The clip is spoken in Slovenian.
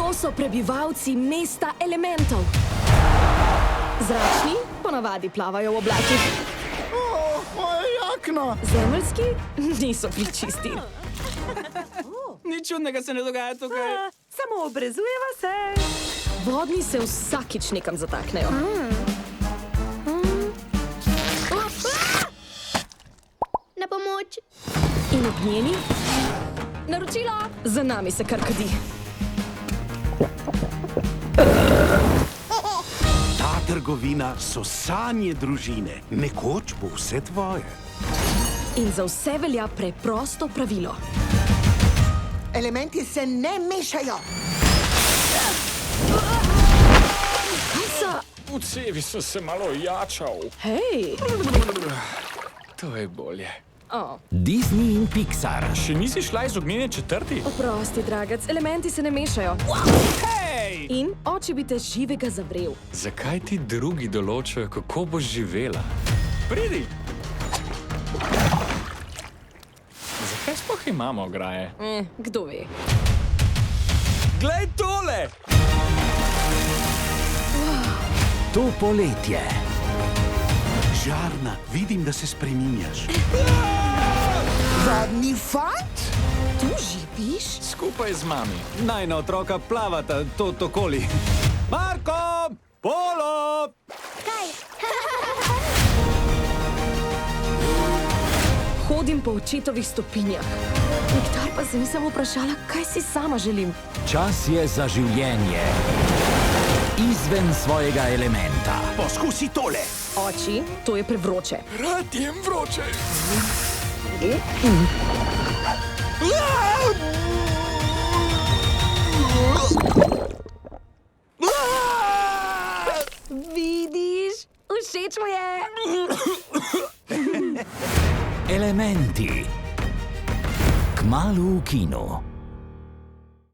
To so prebivalci mesta elementov. Zračni ponavadi plavajo v oblakih. Moja jakna! Zemeljski niso bili čisti. Nič čudnega se ne dogaja tukaj. Samo obrezujeva se. Vodni se vsakič nekam zataknejo. Na pomoč. In ob njeni? Naročilo! Za nami se kar kadi. Ta trgovina so sanje družine. Nekoč bo vse tvoje. In za vse velja preprosto pravilo. Elementi se ne mešajo. V cevi sem se malo jačal. Hej! To je bolje. Disney in Pixar. Še nisi šla iz ognjene četrti? Oprosti, dragac, elementi se ne mešajo. Hej! In oče bi te živega zavrel. Zakaj ti drugi določajo, kako boš živela? Pridi! Zakaj sploh imamo ograje? Kdo ve? Glej tole! To poletje. Žarna, vidim, da se spreminjaš. Vodni fant? Tu živiš? Skupaj z mami. Najna otroka plavata to okoli. Marko! Polo! Kaj? Hodim po očetovih stopinjah. Nikdar pa se nisem vprašala, kaj si sama želim. Čas je za življenje. Izven svojega elementa. Poskusi tole. Oči, to je prevroče. Rad jem vroče. Vidiš? Všeč mu je. Elementi. Kmalu v kinu.